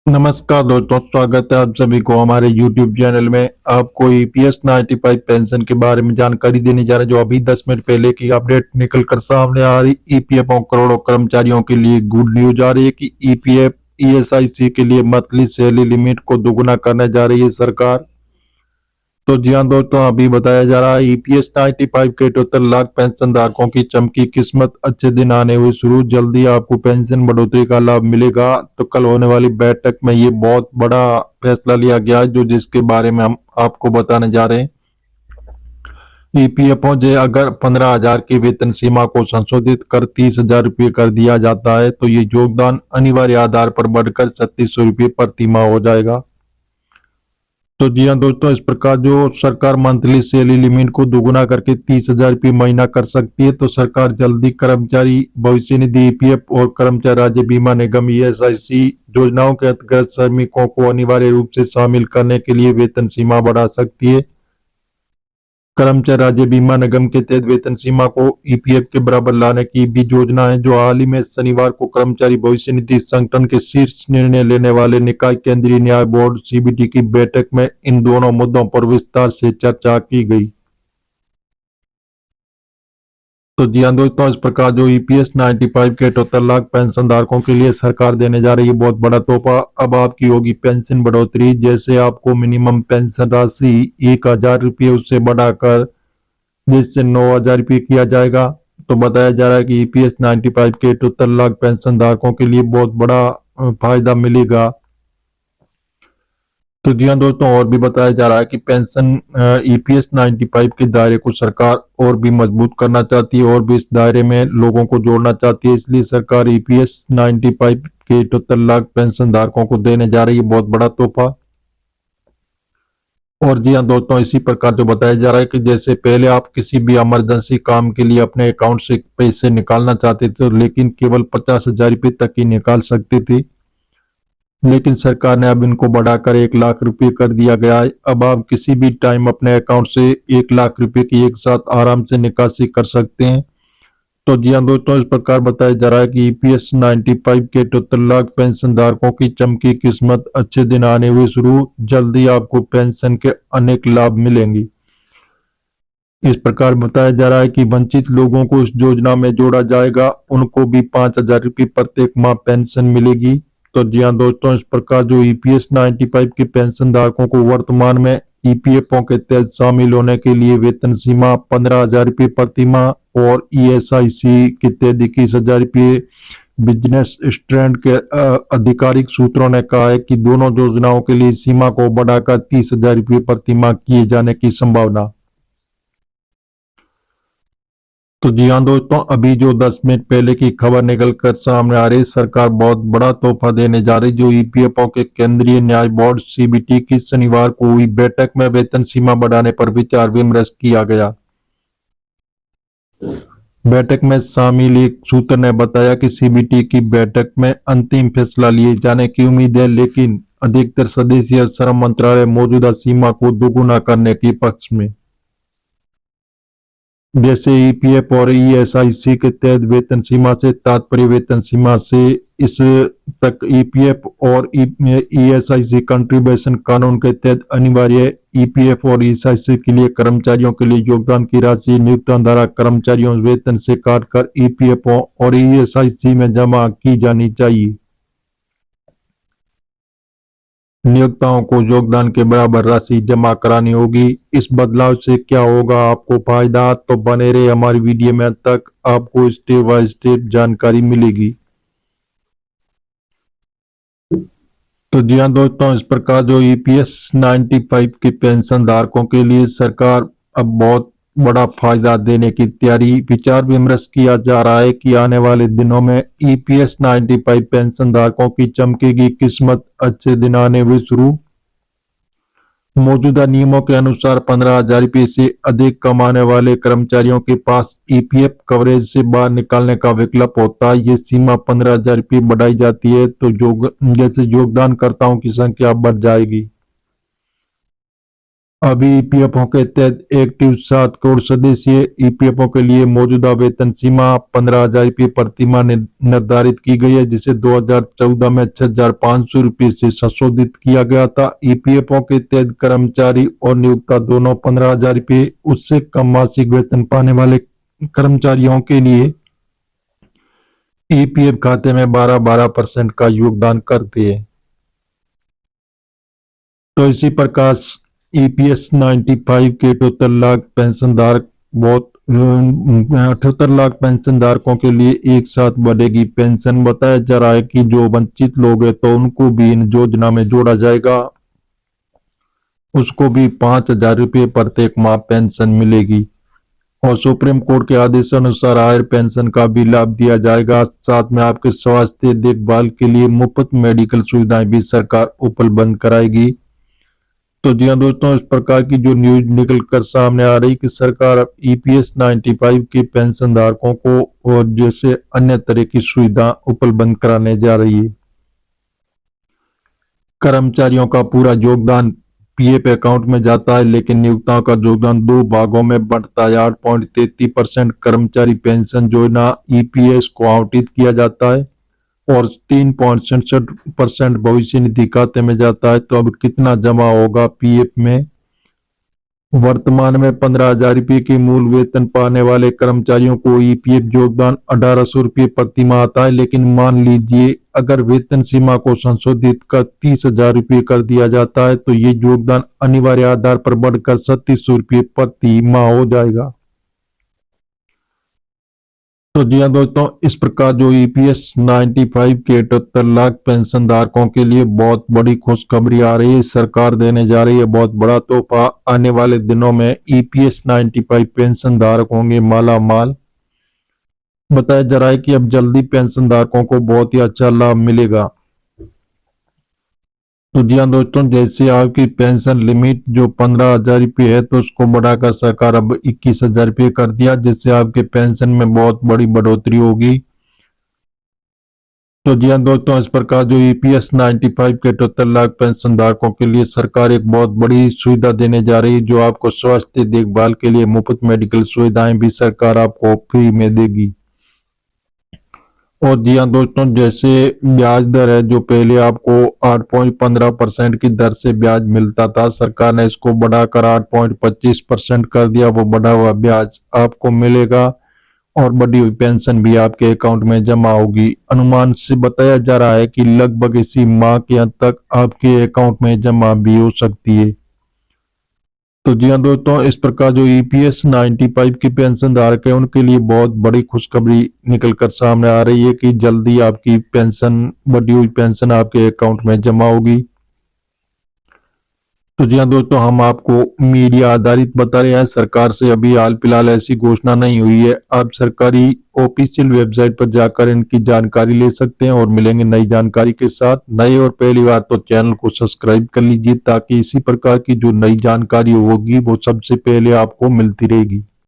नमस्कार दोस्तों, स्वागत है आप सभी को हमारे YouTube चैनल में। आपको ईपीएस 95 पेंशन के बारे में जानकारी देने जा रहे हैं, जो अभी 10 मिनट पहले की अपडेट निकल कर सामने आ रही। ईपीएफ और करोड़ों कर्मचारियों के लिए गुड न्यूज आ रही है कि ईपीएफ ईएसआईसी के लिए मंथली सैलरी लिमिट को दोगुना करने जा रही है सरकार। तो जी हाँ दोस्तों, अभी बताया जा रहा है ईपीएस 95 के 78 लाख पेंशन धारकों की चमकी किस्मत, अच्छे दिन आने हुए शुरू। जल्दी आपको पेंशन बढ़ोतरी का लाभ मिलेगा। तो कल होने वाली बैठक में ये बहुत बड़ा फैसला लिया गया है, जो जिसके बारे में हम आपको बताने जा रहे हैं। ईपीएफओ जे अगर 15,000 की वेतन सीमा को संशोधित कर 30,000 रुपये कर दिया जाता है, तो ये योगदान अनिवार्य आधार पर बढ़कर 3600 रुपये प्रति माह हो जाएगा। तो जी हाँ दोस्तों, इस प्रकार जो सरकार मंथली सैलरी लिमिट को दोगुना करके 30,000 रुपये महीना कर सकती है, तो सरकार जल्दी कर्मचारी भविष्य निधि ईपीएफ और कर्मचारी राज्य बीमा निगम ईएसआईसी योजनाओं के अंतर्गत श्रमिकों को अनिवार्य रूप से शामिल करने के लिए वेतन सीमा बढ़ा सकती है। कर्मचारी राज्य बीमा निगम के तहत वेतन सीमा को ईपीएफ के बराबर लाने की भी योजना है, जो हाल ही में शनिवार को कर्मचारी भविष्य निधि संगठन के शीर्ष निर्णय लेने वाले निकाय केंद्रीय न्याय बोर्ड सीबीटी की बैठक में इन दोनों मुद्दों पर विस्तार से चर्चा की गई। तो जी हाँ दोस्तों, इस प्रकार जो ईपीएस 95 के 78 लाख पेंशन धारकों के लिए सरकार देने जा रही है बहुत बड़ा तोहफा। अब आपकी होगी पेंशन बढ़ोतरी। जैसे आपको मिनिमम पेंशन राशि 1,000 रुपये उससे बढ़ाकर जिससे 9,000 रुपये किया जाएगा। तो बताया जा रहा है कि ईपीएस 95 के 78 लाख पेंशन धारकों के लिए बहुत बड़ा फायदा मिलेगा। तो जी हाँ दोस्तों, और भी बताया जा रहा है कि पेंशन ईपीएस 95 के दायरे को सरकार और भी मजबूत करना चाहती है और भी इस दायरे में लोगों को जोड़ना चाहती है। इसलिए सरकार ईपीएस 95 के 78 लाख पेंशन धारकों को देने जा रही है बहुत बड़ा तोहफा। और जी हाँ दोस्तों, इसी प्रकार जो बताया जा रहा है कि जैसे पहले आप किसी भी इमरजेंसी काम के लिए अपने अकाउंट से पैसे निकालना चाहते थे, लेकिन केवल 50,000 रुपये तक ही निकाल सकते थे, लेकिन सरकार ने अब इनको बढ़ाकर 1,00,000 रुपये कर दिया गया है। अब आप किसी भी टाइम अपने अकाउंट से 1,00,000 रुपये की एक साथ आराम से निकासी कर सकते हैं। तो जी हाँ दोस्तों, इस प्रकार बताया जा रहा है कि ईपीएस 95 के 78 लाख पेंशन धारकों की चमकी किस्मत, अच्छे दिन आने हुए शुरू। जल्दी आपको पेंशन के अनेक लाभ मिलेंगे। इस प्रकार बताया जा रहा है कि वंचित लोगों को इस योजना में जोड़ा जाएगा, उनको भी 5,000 रुपये प्रत्येक माह पेंशन मिलेगी। तो जी हाँ दोस्तों, इस प्रकार जो ईपीएस 95 के पेंशन धारकों को वर्तमान में ईपीएफओ के तहत शामिल होने के लिए वेतन सीमा 15,000 रुपये प्रति माह और ईएसआईसी के तहत 21,000 रुपये। बिजनेस स्टैंड के आधिकारिक सूत्रों ने कहा है कि दोनों योजनाओं के लिए सीमा को बढ़ाकर 30,000 रुपये प्रति माह किए जाने की संभावना। तो जी हाँ दोस्तों, अभी जो 10 मिनट पहले की खबर निकल कर सामने आ रही, सरकार बहुत बड़ा तोहफा देने जा रही। जो ईपीएफओ के केंद्रीय न्याय बोर्ड सीबीटी की शनिवार को हुई बैठक में वेतन सीमा बढ़ाने पर विचार विमर्श किया गया। बैठक में शामिल एक सूत्र ने बताया कि सीबीटी की बैठक में अंतिम फैसला लिए जाने की उम्मीद है, लेकिन अधिकतर सदस्य और श्रम मंत्रालय मौजूदा सीमा को दोगुना करने के पक्ष में। जैसे ईपीएफ और ईएसआईसी के तहत वेतन सीमा से तात्पर्य वेतन सीमा से इस तक ईपीएफ और ईएसआईसी कंट्रीब्यूशन कानून के तहत अनिवार्य ईपीएफ और ईएसआईसी के लिए कर्मचारियों के लिए योगदान की राशि नियोक्ता द्वारा कर्मचारियों वेतन से काटकर ईपीएफ और ईएसआईसी में जमा की जानी चाहिए। नियोक्ताओं को योगदान के बराबर राशि जमा करानी होगी। इस बदलाव से क्या होगा आपको फायदा, तो बने रहे हमारी वीडियो में तक, आपको स्टेप बाय स्टेप जानकारी मिलेगी। तो जी हाँ दोस्तों, इस प्रकार जो ईपीएस 95 के पेंशन धारकों के लिए सरकार अब बहुत बड़ा फायदा देने की तैयारी, विचार विमर्श किया जा रहा है कि आने वाले दिनों में ईपीएस 95 पेंशन धारकों की चमकेगी किस्मत, अच्छे दिन आने हुए शुरू। मौजूदा नियमों के अनुसार 15,000 रुपये से अधिक कमाने वाले कर्मचारियों के पास ईपीएफ कवरेज से बाहर निकालने का विकल्प होता है। ये सीमा 15,000 रुपये बढ़ाई जाती है, तो जैसे योगदानकर्ताओं की संख्या बढ़ जाएगी। अभी ईपीएफओ के तहत एक्टिव 7 करोड़ सदस्य ईपीएफओ के लिए मौजूदा वेतन सीमा 15,000 रुपये प्रति माह निर्धारित की गई है, जिसे 2014 में 6,500 रुपये से संशोधित किया गया था। ईपीएफओ के तहत कर्मचारी और नियोक्ता दोनों 15,000 रुपये उससे कम मासिक वेतन पाने वाले कर्मचारियों के लिए ईपीएफ खाते में 12% का योगदान करते हैं। तो इसी प्रकार ईपीएस 95 के 78 लाख पेंशनधारक 78 लाख पेंशनधारकों के लिए एक साथ बढ़ेगी पेंशन। बताया जा रहा है कि जो वंचित लोग हैं तो उनको भी इन योजना में जोड़ा जाएगा, उसको भी 5,000 रुपये प्रत्येक माह पेंशन मिलेगी। और सुप्रीम कोर्ट के आदेशानुसार हायर पेंशन का भी लाभ दिया जाएगा। साथ में आपके स्वास्थ्य देखभाल के लिए मुफ्त मेडिकल सुविधाएं भी सरकार उपलब्ध कराएगी। तो जी हाँ दोस्तों, इस प्रकार की जो न्यूज निकल कर सामने आ रही कि सरकार अब ईपीएस 95 के पेंशन धारकों को और जैसे अन्य तरह की सुविधा उपलब्ध कराने जा रही है। कर्मचारियों का पूरा योगदान पीएफ अकाउंट में जाता है, लेकिन नियोक्ताओं का योगदान 2 भागों में बढ़ता है। 8.33% कर्मचारी पेंशन योजना ईपीएस को आवंटित किया जाता है और 3.67% भविष्य निधि खाते में जाता है। तो अब कितना जमा होगा पीएफ में? वर्तमान में 15,000 रुपये की मूल वेतन पाने वाले कर्मचारियों को ईपीएफ योगदान 1,800 रुपये प्रति माह आता है, लेकिन मान लीजिए अगर वेतन सीमा को संशोधित कर 30,000 रुपये कर दिया जाता है तो ये योगदान अनिवार्य आधार पर बढ़कर 3,700 रुपये प्रति माह हो जाएगा। तो जी हाँ दोस्तों, इस प्रकार जो ईपीएस 95 के 78 लाख पेंशन धारकों के लिए बहुत बड़ी खुशखबरी आ रही है। सरकार देने जा रही है बहुत बड़ा तोहफा। आने वाले दिनों में ईपीएस 95 पेंशन धारक होंगे माला माल। बताया जा रहा है कि अब जल्दी पेंशन धारकों को बहुत ही अच्छा लाभ मिलेगा। तो जी हाँ दोस्तों, जैसे आपकी पेंशन लिमिट जो 15,000 रुपये है तो उसको बढ़ाकर सरकार अब 21,000 रुपये कर दिया, जिससे आपके पेंशन में बहुत बड़ी बढ़ोतरी होगी। तो जी हाँ दोस्तों, इस प्रकार जो ईपीएस 95 के 78 लाख पेंशन धारकों के लिए सरकार एक बहुत बड़ी सुविधा देने जा रही है, जो आपको स्वास्थ्य देखभाल के लिए मुफ्त मेडिकल सुविधाएं भी सरकार आपको फ्री में देगी। और जी हाँ दोस्तों, जैसे ब्याज दर है जो पहले आपको 8.15% की दर से ब्याज मिलता था, सरकार ने इसको बढ़ाकर 8.25% कर दिया। वो बढ़ा हुआ ब्याज आपको मिलेगा और बढ़ी हुई पेंशन भी आपके अकाउंट में जमा होगी। अनुमान से बताया जा रहा है कि लगभग इसी माह के अंत तक आपके अकाउंट में जमा भी हो सकती है। तो जी हाँ दोस्तों, इस प्रकार जो ईपीएस 95 की पेंशन धारक है उनके लिए बहुत बड़ी खुशखबरी निकल कर सामने आ रही है कि जल्दी आपकी पेंशन, बढ़ी हुई पेंशन आपके अकाउंट में जमा होगी। तो जी हाँ दोस्तों, हम आपको मीडिया आधारित बता रहे हैं। सरकार से अभी हाल फिलहाल ऐसी घोषणा नहीं हुई है। आप सरकारी ऑफिशियल वेबसाइट पर जाकर इनकी जानकारी ले सकते हैं और मिलेंगे नई जानकारी के साथ। नए और पहली बार तो चैनल को सब्सक्राइब कर लीजिए ताकि इसी प्रकार की जो नई जानकारी होगी वो सबसे पहले आपको मिलती रहेगी।